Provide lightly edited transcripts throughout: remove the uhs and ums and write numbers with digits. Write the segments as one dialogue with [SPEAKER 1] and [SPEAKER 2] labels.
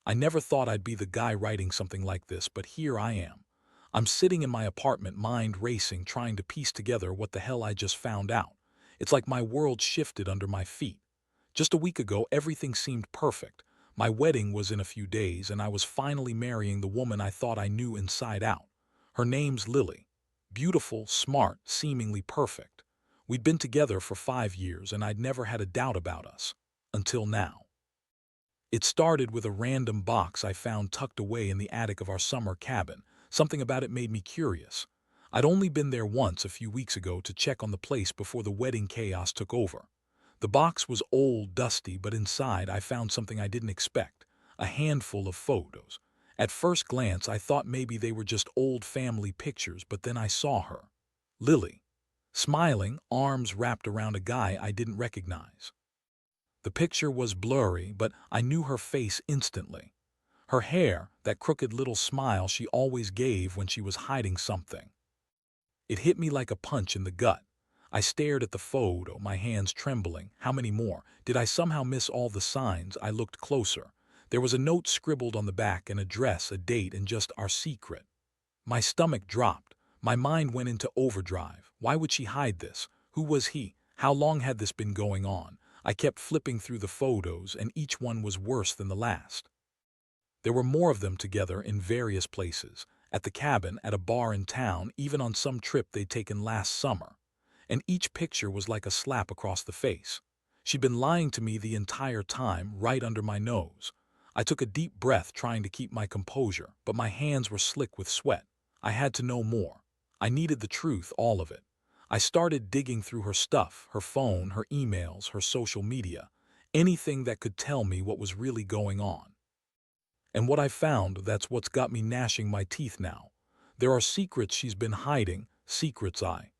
[SPEAKER 1] I never thought I'd be the guy writing something like this, but here I am. I'm sitting in my apartment, mind racing, trying to piece together what the hell I just found out. It's like my world shifted under my feet. Just a week ago, everything seemed perfect. My wedding was in a few days, and I was finally marrying the woman I thought I knew inside out. Her name's Lily. Beautiful, smart, seemingly perfect. We'd been together for 5 years, and I'd never had a doubt about us. Until now. It started with a random box I found tucked away in the attic of our summer cabin. Something about it made me curious. I'd only been there once a few weeks ago to check on the place before the wedding chaos took over. The box was old, dusty, but inside I found something I didn't expect. A handful of photos. At first glance, I thought maybe they were just old family pictures, but then I saw her. Lily. Smiling, arms wrapped around a guy I didn't recognize. The picture was blurry, but I knew her face instantly. Her hair, that crooked little smile she always gave when she was hiding something. It hit me like a punch in the gut. I stared at the photo, my hands trembling. How many more? Did I somehow miss all the signs? I looked closer. There was a note scribbled on the back, an address, a date, and just our secret. My stomach dropped. My mind went into overdrive. Why would she hide this? Who was he? How long had this been going on? I kept flipping through the photos, and each one was worse than the last. There were more of them together in various places. At the cabin, at a bar in town, even on some trip they'd taken last summer. And each picture was like a slap across the face. She'd been lying to me the entire time, right under my nose. I took a deep breath, trying to keep my composure, but my hands were slick with sweat. I had to know more. I needed the truth, all of it. I started digging through her stuff, her phone, her emails, her social media, anything that could tell me what was really going on. And what I found, that's what's got me gnashing my teeth now. There are secrets she's been hiding, secrets I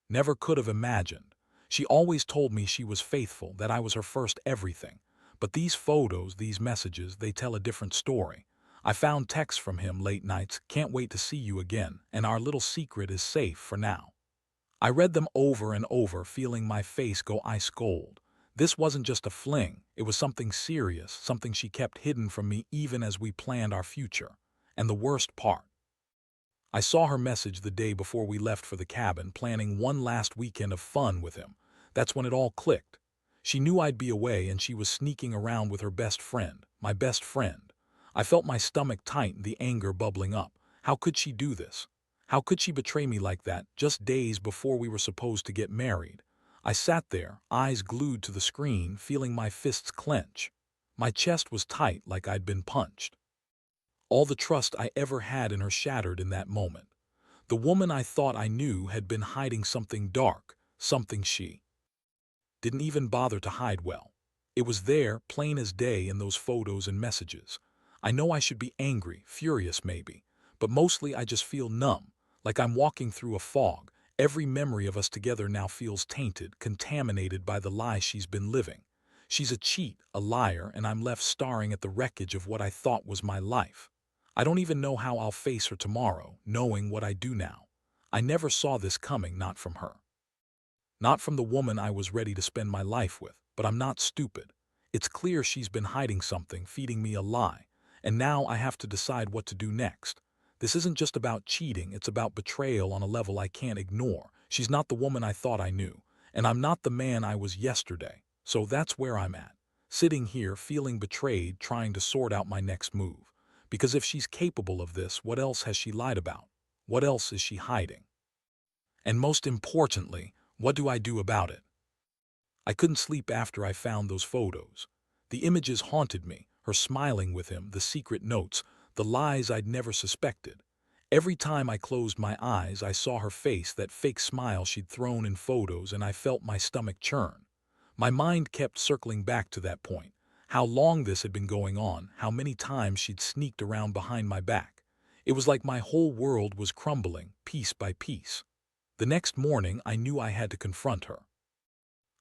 [SPEAKER 1] never could have imagined. She always told me she was faithful, that I was her first everything. But these photos, these messages, they tell a different story. I found texts from him late nights, can't wait to see you again, and our little secret is safe for now. I read them over and over, feeling my face go ice cold. This wasn't just a fling, it was something serious, something she kept hidden from me even as we planned our future. And the worst part, I saw her message the day before we left for the cabin, planning one last weekend of fun with him. That's when it all clicked. She knew I'd be away, and she was sneaking around with her best friend, my best friend. I felt my stomach tighten, the anger bubbling up. How could she do this? How could she betray me like that, just days before we were supposed to get married? I sat there, eyes glued to the screen, feeling my fists clench. My chest was tight, like I'd been punched. All the trust I ever had in her shattered in that moment. The woman I thought I knew had been hiding something dark, something she didn't even bother to hide well. It was there, plain as day, in those photos and messages. I know I should be angry, furious maybe, but mostly I just feel numb, like I'm walking through a fog. Every memory of us together now feels tainted, contaminated by the lie she's been living. She's a cheat, a liar, and I'm left staring at the wreckage of what I thought was my life. I don't even know how I'll face her tomorrow, knowing what I do now. I never saw this coming, not from her. Not from the woman I was ready to spend my life with, but I'm not stupid. It's clear she's been hiding something, feeding me a lie, and now I have to decide what to do next. This isn't just about cheating, it's about betrayal on a level I can't ignore. She's not the woman I thought I knew, and I'm not the man I was yesterday. So that's where I'm at, sitting here feeling betrayed, trying to sort out my next move. Because if she's capable of this, what else has she lied about? What else is she hiding? And most importantly, what do I do about it? I couldn't sleep after I found those photos. The images haunted me, her smiling with him, the secret notes, the lies I'd never suspected. Every time I closed my eyes, I saw her face, that fake smile she'd thrown in photos, and I felt my stomach churn. My mind kept circling back to that point. How long this had been going on, how many times she'd sneaked around behind my back. It was like my whole world was crumbling, piece by piece. The next morning, I knew I had to confront her.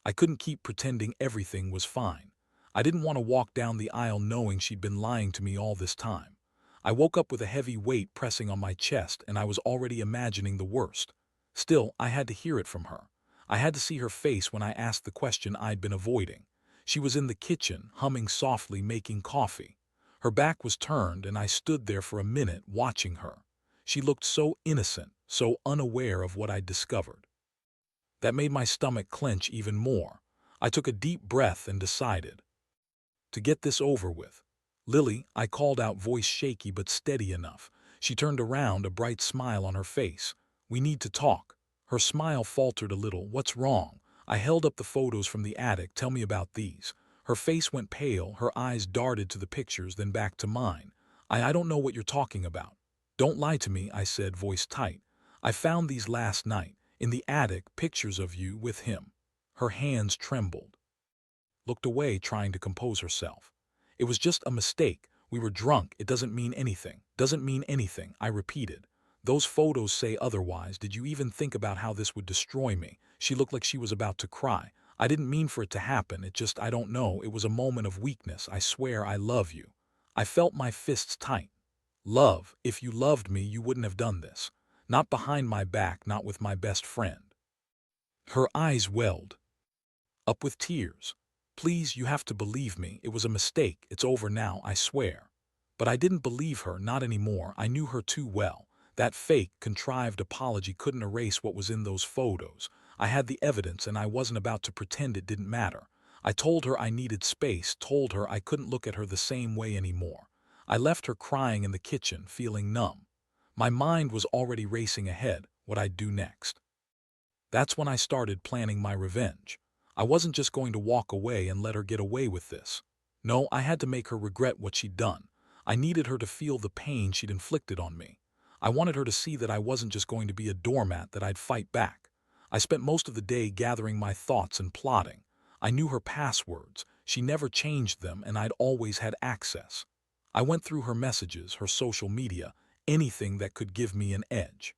[SPEAKER 1] I couldn't keep pretending everything was fine. I didn't want to walk down the aisle knowing she'd been lying to me all this time. I woke up with a heavy weight pressing on my chest, and I was already imagining the worst. Still, I had to hear it from her. I had to see her face when I asked the question I'd been avoiding. She was in the kitchen, humming softly, making coffee. Her back was turned, and I stood there for a minute watching her. She looked so innocent, so unaware of what I'd discovered. That made my stomach clench even more. I took a deep breath and decided to get this over with. "Lily," I called out, voice shaky but steady enough. She turned around, a bright smile on her face. "We need to talk." Her smile faltered a little. "What's wrong?" I held up the photos from the attic. "Tell me about these." Her face went pale, her eyes darted to the pictures, then back to mine. I don't know what you're talking about." "Don't lie to me," I said, voice tight. "I found these last night, in the attic, pictures of you with him." Her hands trembled. Looked away, trying to compose herself. "It was just a mistake. We were drunk. It doesn't mean anything." "Doesn't mean anything," I repeated. "Those photos say otherwise. Did you even think about how this would destroy me?" She looked like she was about to cry. "I didn't mean for it to happen. I don't know. It was a moment of weakness. I swear I love you." I felt my fists tight. Love? If you loved me, you wouldn't have done this. Not behind my back, not with my best friend. Her eyes welled up with tears. "Please, you have to believe me. It was a mistake. It's over now, I swear." But I didn't believe her, not anymore. I knew her too well. That fake, contrived apology couldn't erase what was in those photos. I had the evidence, and I wasn't about to pretend it didn't matter. I told her I needed space, told her I couldn't look at her the same way anymore. I left her crying in the kitchen, feeling numb. My mind was already racing ahead, what I'd do next. That's when I started planning my revenge. I wasn't just going to walk away and let her get away with this. No, I had to make her regret what she'd done. I needed her to feel the pain she'd inflicted on me. I wanted her to see that I wasn't just going to be a doormat, that I'd fight back. I spent most of the day gathering my thoughts and plotting. I knew her passwords. She never changed them, and I'd always had access. I went through her messages, her social media, anything that could give me an edge.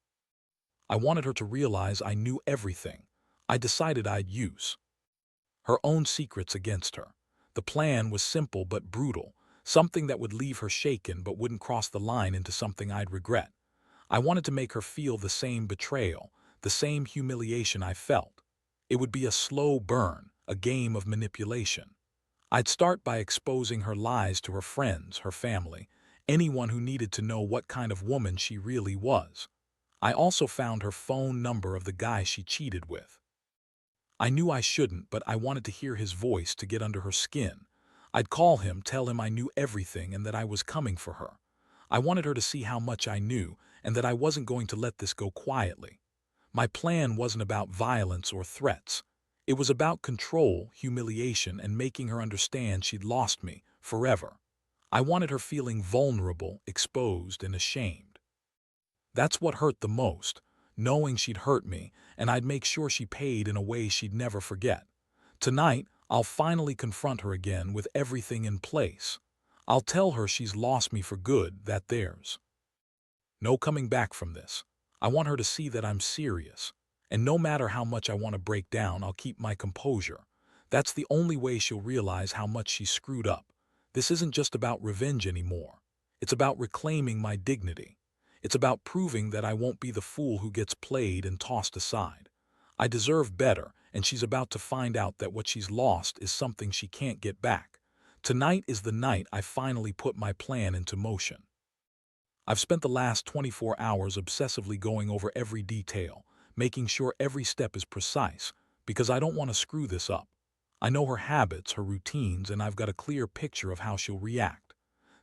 [SPEAKER 1] I wanted her to realize I knew everything. I decided I'd use her own secrets against her. The plan was simple but brutal, something that would leave her shaken but wouldn't cross the line into something I'd regret. I wanted to make her feel the same betrayal, the same humiliation I felt. It would be a slow burn, a game of manipulation. I'd start by exposing her lies to her friends, her family, anyone who needed to know what kind of woman she really was. I also found her phone number of the guy she cheated with. I knew I shouldn't, but I wanted to hear his voice to get under her skin. I'd call him, tell him I knew everything and that I was coming for her. I wanted her to see how much I knew and that I wasn't going to let this go quietly. My plan wasn't about violence or threats. It was about control, humiliation, and making her understand she'd lost me forever. I wanted her feeling vulnerable, exposed, and ashamed. That's what hurt the most, knowing she'd hurt me, and I'd make sure she paid in a way she'd never forget. Tonight, I'll finally confront her again with everything in place. I'll tell her she's lost me for good, that there's no coming back from this. I want her to see that I'm serious. And no matter how much I want to break down, I'll keep my composure. That's the only way she'll realize how much she's screwed up. This isn't just about revenge anymore. It's about reclaiming my dignity. It's about proving that I won't be the fool who gets played and tossed aside. I deserve better, and she's about to find out that what she's lost is something she can't get back. Tonight is the night I finally put my plan into motion. I've spent the last 24 hours obsessively going over every detail, making sure every step is precise, because I don't want to screw this up. I know her habits, her routines, and I've got a clear picture of how she'll react.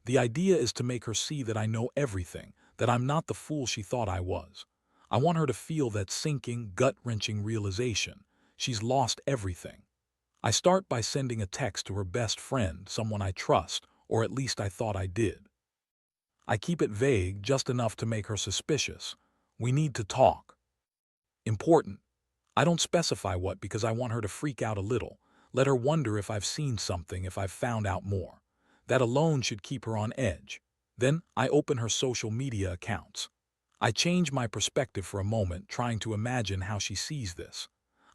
[SPEAKER 1] The idea is to make her see that I know everything, that I'm not the fool she thought I was. I want her to feel that sinking, gut-wrenching realization. She's lost everything. I start by sending a text to her best friend, someone I trust, or at least I thought I did. I keep it vague, just enough to make her suspicious. "We need to talk. Important." I don't specify what because I want her to freak out a little, let her wonder if I've seen something, if I've found out more. That alone should keep her on edge. Then I open her social media accounts. I change my perspective for a moment, trying to imagine how she sees this.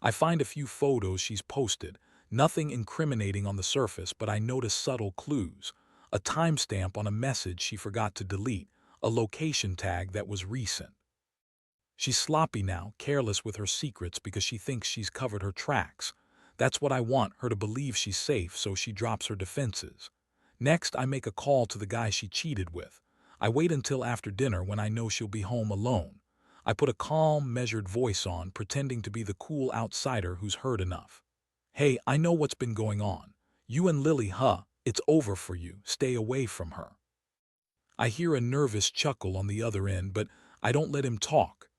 [SPEAKER 1] I find a few photos she's posted, nothing incriminating on the surface, but I notice subtle clues. A timestamp on a message she forgot to delete, a location tag that was recent. She's sloppy now, careless with her secrets because she thinks she's covered her tracks. That's what I want, her to believe she's safe, so she drops her defenses. Next, I make a call to the guy she cheated with. I wait until after dinner when I know she'll be home alone. I put a calm, measured voice on, pretending to be the cool outsider who's heard enough. Hey, I know what's been going on. You and Lily, huh? It's over for you. Stay away from her. I hear a nervous chuckle on the other end, but I don't let him talk.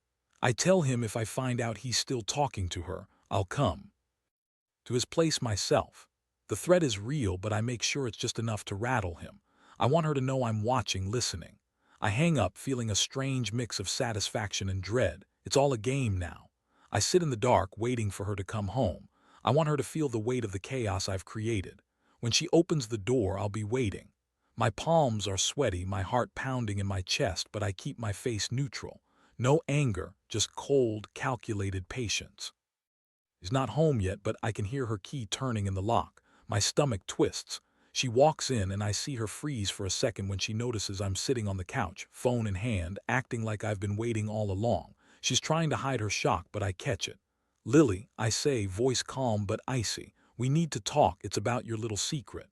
[SPEAKER 1] I tell him if I find out he's still talking to her, I'll come to his place myself. The threat is real, but I make sure it's just enough to rattle him. I want her to know I'm watching, listening. I hang up feeling a strange mix of satisfaction and dread. It's all a game now. I sit in the dark waiting for her to come home. I want her to feel the weight of the chaos I've created. When she opens the door, I'll be waiting. My palms are sweaty, my heart pounding in my chest, but I keep my face neutral. No anger, just cold, calculated patience. She's not home yet, but I can hear her key turning in the lock. My stomach twists. She walks in and I see her freeze for a second when she notices I'm sitting on the couch, phone in hand, acting like I've been waiting all along. She's trying to hide her shock, but I catch it. Lily, I say, voice calm but icy. We need to talk. It's about your little secret.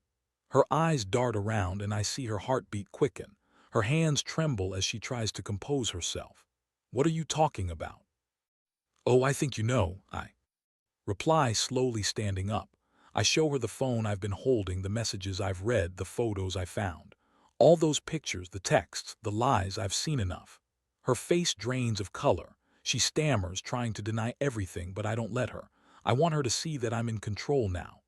[SPEAKER 1] Her eyes dart around and I see her heartbeat quicken. Her hands tremble as she tries to compose herself. What are you talking about? Oh, I think you know, I reply, slowly standing up. I show her the phone I've been holding, the messages I've read, the photos I found. All those pictures, the texts, the lies, I've seen enough. Her face drains of color. She stammers, trying to deny everything, but I don't let her. I want her to see that I'm in control now.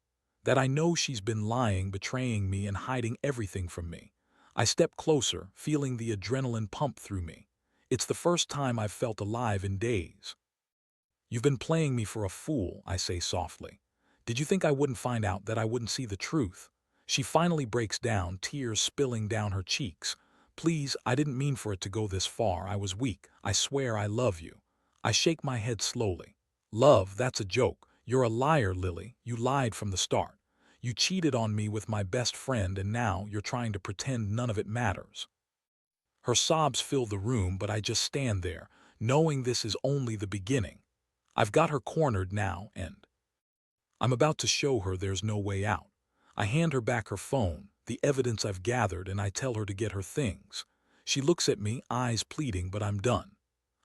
[SPEAKER 1] That I know she's been lying, betraying me, and hiding everything from me. I step closer, feeling the adrenaline pump through me. It's the first time I've felt alive in days. You've been playing me for a fool, I say softly. Did you think I wouldn't find out, that I wouldn't see the truth? She finally breaks down, tears spilling down her cheeks. Please, I didn't mean for it to go this far. I was weak. I swear I love you. I shake my head slowly. Love, that's a joke. You're a liar, Lily. You lied from the start. You cheated on me with my best friend, and now you're trying to pretend none of it matters. Her sobs fill the room, but I just stand there, knowing this is only the beginning. I've got her cornered now, and I'm about to show her there's no way out. I hand her back her phone, the evidence I've gathered, and I tell her to get her things. She looks at me, eyes pleading, but I'm done.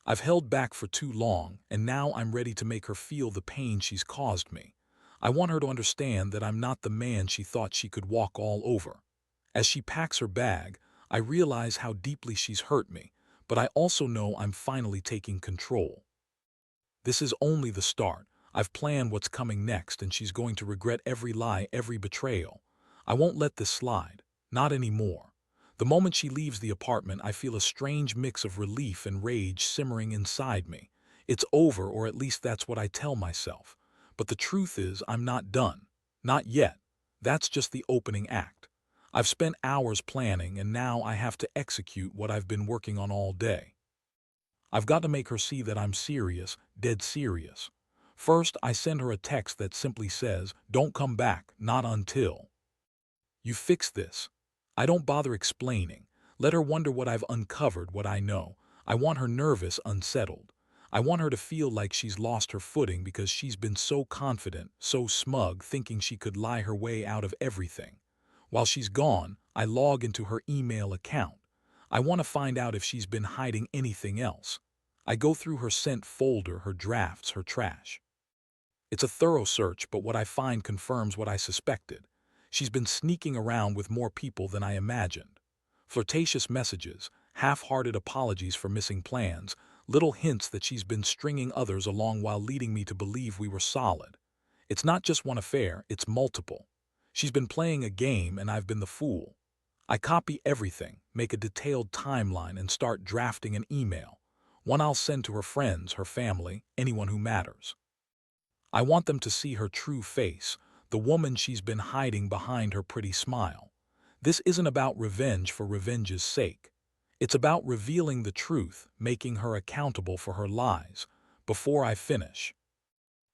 [SPEAKER 1] I've held back for too long, and now I'm ready to make her feel the pain she's caused me. I want her to understand that I'm not the man she thought she could walk all over. As she packs her bag, I realize how deeply she's hurt me, but I also know I'm finally taking control. This is only the start. I've planned what's coming next, and she's going to regret every lie, every betrayal. I won't let this slide. Not anymore. The moment she leaves the apartment, I feel a strange mix of relief and rage simmering inside me. It's over, or at least that's what I tell myself. But the truth is, I'm not done. Not yet. That's just the opening act. I've spent hours planning, and now I have to execute what I've been working on all day. I've got to make her see that I'm serious, dead serious. First, I send her a text that simply says, "Don't come back, not until you fix this." I don't bother explaining. Let her wonder what I've uncovered, what I know. I want her nervous, unsettled. I want her to feel like she's lost her footing because she's been so confident, so smug, thinking she could lie her way out of everything. While she's gone, I log into her email account. I want to find out if she's been hiding anything else. I go through her sent folder, her drafts, her trash. It's a thorough search, but what I find confirms what I suspected. She's been sneaking around with more people than I imagined. Flirtatious messages, half-hearted apologies for missing plans, little hints that she's been stringing others along while leading me to believe we were solid. It's not just one affair, it's multiple. She's been playing a game and I've been the fool. I copy everything, make a detailed timeline, and start drafting an email. One I'll send to her friends, her family, anyone who matters. I want them to see her true face, the woman she's been hiding behind her pretty smile. This isn't about revenge for revenge's sake. It's about revealing the truth, making her accountable for her lies. Before I finish,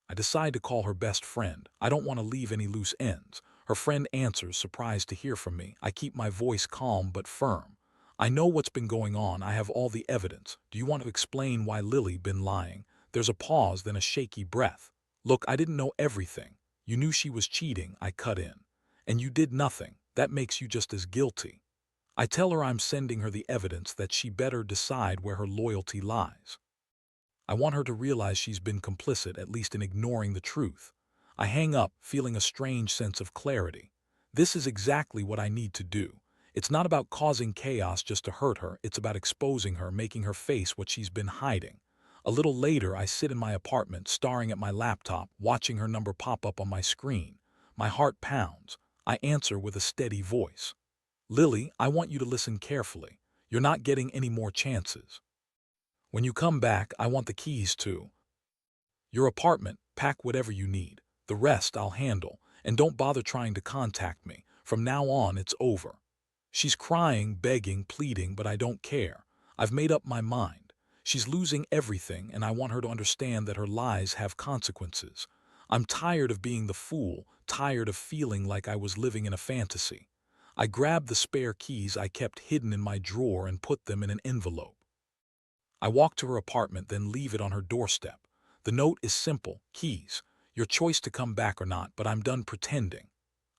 [SPEAKER 1] I decide to call her best friend. I don't want to leave any loose ends. Her friend answers, surprised to hear from me. I keep my voice calm but firm. I know what's been going on. I have all the evidence. Do you want to explain why Lily been lying? There's a pause, then a shaky breath. Look, I didn't know everything. You knew she was cheating, I cut in. And you did nothing. that makes you just as guilty. I tell her I'm sending her the evidence that she better decide where her loyalty lies. I want her to realize she's been complicit, at least in ignoring the truth. I hang up, feeling a strange sense of clarity. This is exactly what I need to do. It's not about causing chaos just to hurt her, it's about exposing her, making her face what she's been hiding. A little later, I sit in my apartment, staring at my laptop, watching her number pop up on my screen. My heart pounds. I answer with a steady voice. Lily, I want you to listen carefully. You're not getting any more chances. When you come back, I want the keys to your apartment. Pack whatever you need. The rest I'll handle, and don't bother trying to contact me. From now on, it's over. She's crying, begging, pleading, but I don't care. I've made up my mind. She's losing everything, and I want her to understand that her lies have consequences. I'm tired of being the fool, tired of feeling like I was living in a fantasy. I grabbed the spare keys I kept hidden in my drawer and put them in an envelope. I walk to her apartment, then leave it on her doorstep. The note is simple: keys, your choice to come back or not, but I'm done pretending.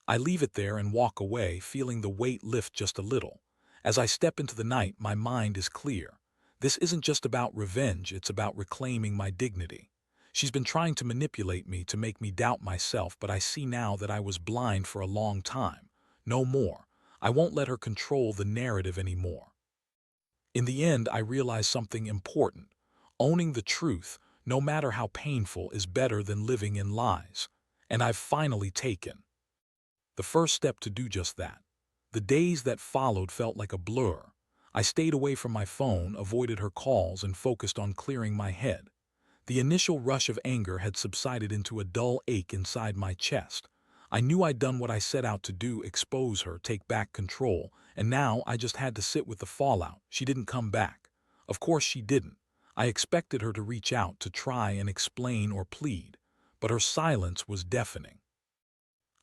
[SPEAKER 1] I leave it there and walk away, feeling the weight lift just a little. As I step into the night, my mind is clear. This isn't just about revenge, it's about reclaiming my dignity. She's been trying to manipulate me, to make me doubt myself, but I see now that I was blind for a long time. No more. I won't let her control the narrative anymore. In the end, I realize something important. Owning the truth, no matter how painful, is better than living in lies. And I've finally taken the first step to do just that. The days that followed felt like a blur. I stayed away from my phone, avoided her calls, and focused on clearing my head. The initial rush of anger had subsided into a dull ache inside my chest. I knew I'd done what I set out to do: expose her, take back control, and now I just had to sit with the fallout. She didn't come back. Of course she didn't. I expected her to reach out, to try and explain or plead, but her silence was deafening.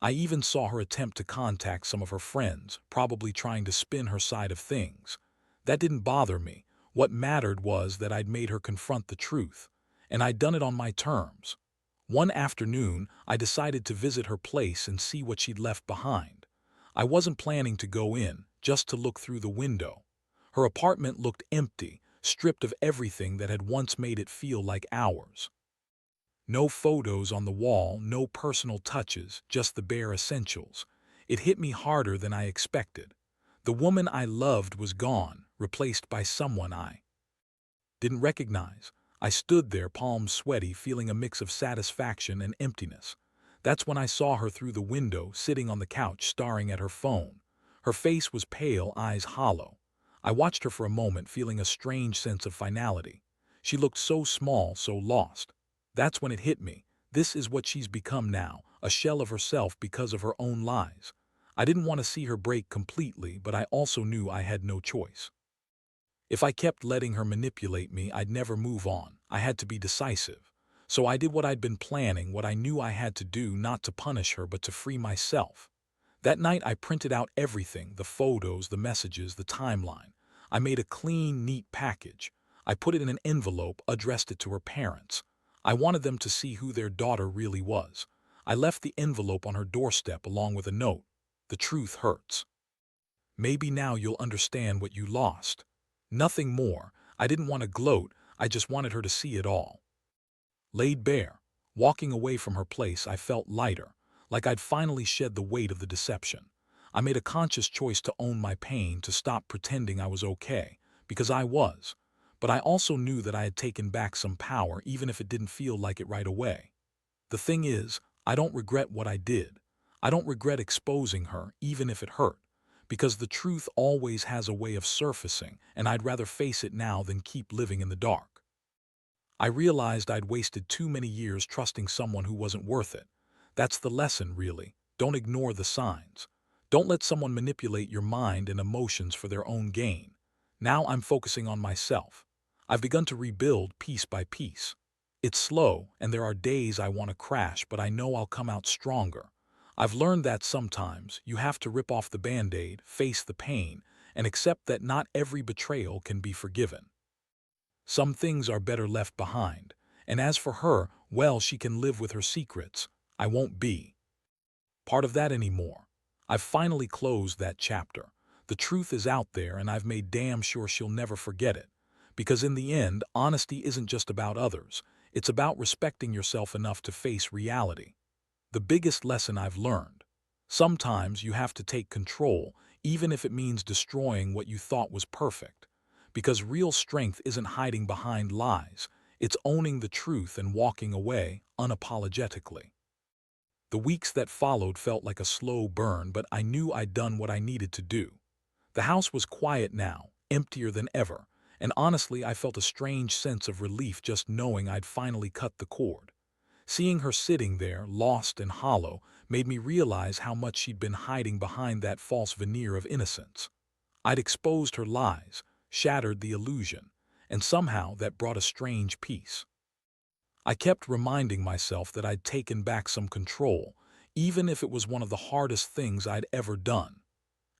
[SPEAKER 1] I even saw her attempt to contact some of her friends, probably trying to spin her side of things. That didn't bother me. What mattered was that I'd made her confront the truth, and I'd done it on my terms. One afternoon, I decided to visit her place and see what she'd left behind. I wasn't planning to go in, just to look through the window. Her apartment looked empty, stripped of everything that had once made it feel like ours. No photos on the wall, no personal touches, just the bare essentials. It hit me harder than I expected. The woman I loved was gone, replaced by someone I didn't recognize. I stood there, palms sweaty, feeling a mix of satisfaction and emptiness. That's when I saw her through the window, sitting on the couch, staring at her phone. Her face was pale, eyes hollow. I watched her for a moment, feeling a strange sense of finality. She looked so small, so lost. That's when it hit me. This is what she's become now, a shell of herself because of her own lies. I didn't want to see her break completely, but I also knew I had no choice. If I kept letting her manipulate me, I'd never move on. I had to be decisive. So I did what I'd been planning, what I knew I had to do, not to punish her, but to free myself. That night, I printed out everything: the photos, the messages, the timeline. I made a clean, neat package. I put it in an envelope, addressed it to her parents. I wanted them to see who their daughter really was. I left the envelope on her doorstep along with a note: "The truth hurts. Maybe now you'll understand what you lost." Nothing more. I didn't want to gloat, I just wanted her to see it all. Laid bare, walking away from her place, I felt lighter, like I'd finally shed the weight of the deception. I made a conscious choice to own my pain, to stop pretending I was okay, because I was. But I also knew that I had taken back some power, even if it didn't feel like it right away. The thing is, I don't regret what I did. I don't regret exposing her, even if it hurt, because the truth always has a way of surfacing, and I'd rather face it now than keep living in the dark. I realized I'd wasted too many years trusting someone who wasn't worth it. That's the lesson, really. Don't ignore the signs. Don't let someone manipulate your mind and emotions for their own gain. Now I'm focusing on myself. I've begun to rebuild piece by piece. It's slow, and there are days I want to crash, but I know I'll come out stronger. I've learned that sometimes you have to rip off the band-aid, face the pain, and accept that not every betrayal can be forgiven. Some things are better left behind, and as for her, well, she can live with her secrets. I won't be part of that anymore. I've finally closed that chapter. The truth is out there, and I've made damn sure she'll never forget it. Because in the end, honesty isn't just about others. It's about respecting yourself enough to face reality. The biggest lesson I've learned. Sometimes you have to take control, even if it means destroying what you thought was perfect. Because real strength isn't hiding behind lies. It's owning the truth and walking away unapologetically. The weeks that followed felt like a slow burn, but I knew I'd done what I needed to do. The house was quiet now, emptier than ever, and honestly I felt a strange sense of relief just knowing I'd finally cut the cord. Seeing her sitting there, lost and hollow, made me realize how much she'd been hiding behind that false veneer of innocence. I'd exposed her lies, shattered the illusion, and somehow that brought a strange peace. I kept reminding myself that I'd taken back some control, even if it was one of the hardest things I'd ever done.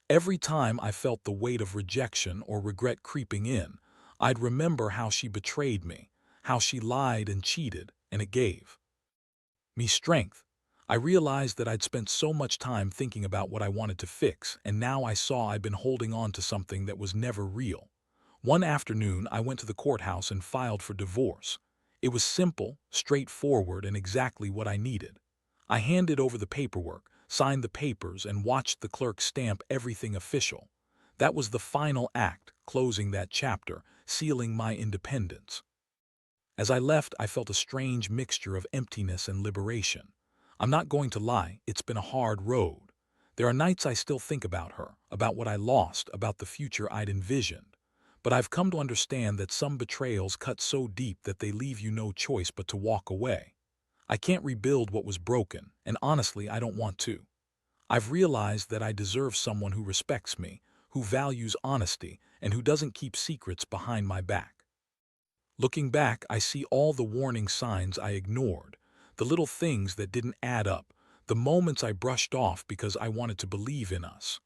[SPEAKER 1] Every time I felt the weight of rejection or regret creeping in, I'd remember how she betrayed me, how she lied and cheated, and it gave me strength. I realized that I'd spent so much time thinking about what I wanted to fix, and now I saw I'd been holding on to something that was never real. One afternoon, I went to the courthouse and filed for divorce. It was simple, straightforward, and exactly what I needed. I handed over the paperwork, signed the papers, and watched the clerk stamp everything official. That was the final act, closing that chapter, sealing my independence. As I left, I felt a strange mixture of emptiness and liberation. I'm not going to lie, it's been a hard road. There are nights I still think about her, about what I lost, about the future I'd envisioned. But I've come to understand that some betrayals cut so deep that they leave you no choice but to walk away. I can't rebuild what was broken, and honestly, I don't want to. I've realized that I deserve someone who respects me, who values honesty, and who doesn't keep secrets behind my back. Looking back, I see all the warning signs I ignored, the little things that didn't add up, the moments I brushed off because I wanted to believe in us.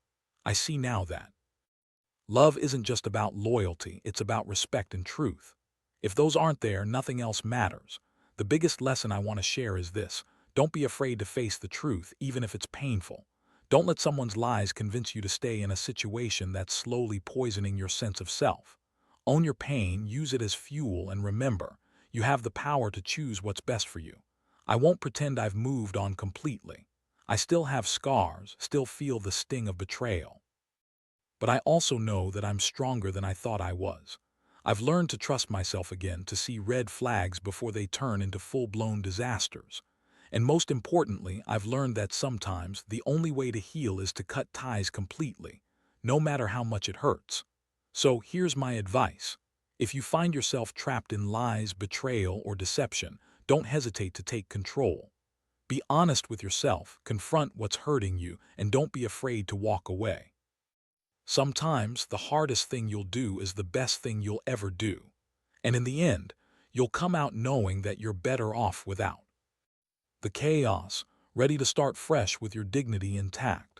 [SPEAKER 1] I see now that love isn't just about loyalty, it's about respect and truth. If those aren't there, nothing else matters. The biggest lesson I want to share is this: don't be afraid to face the truth, even if it's painful. Don't let someone's lies convince you to stay in a situation that's slowly poisoning your sense of self. Own your pain, use it as fuel, and remember, you have the power to choose what's best for you. I won't pretend I've moved on completely. I still have scars, still feel the sting of betrayal. But I also know that I'm stronger than I thought I was. I've learned to trust myself again, to see red flags before they turn into full-blown disasters. And most importantly, I've learned that sometimes the only way to heal is to cut ties completely, no matter how much it hurts. So here's my advice. If you find yourself trapped in lies, betrayal, or deception, don't hesitate to take control. Be honest with yourself, confront what's hurting you, and don't be afraid to walk away. Sometimes the hardest thing you'll do is the best thing you'll ever do. And in the end, you'll come out knowing that you're better off without the chaos, ready to start fresh with your dignity intact.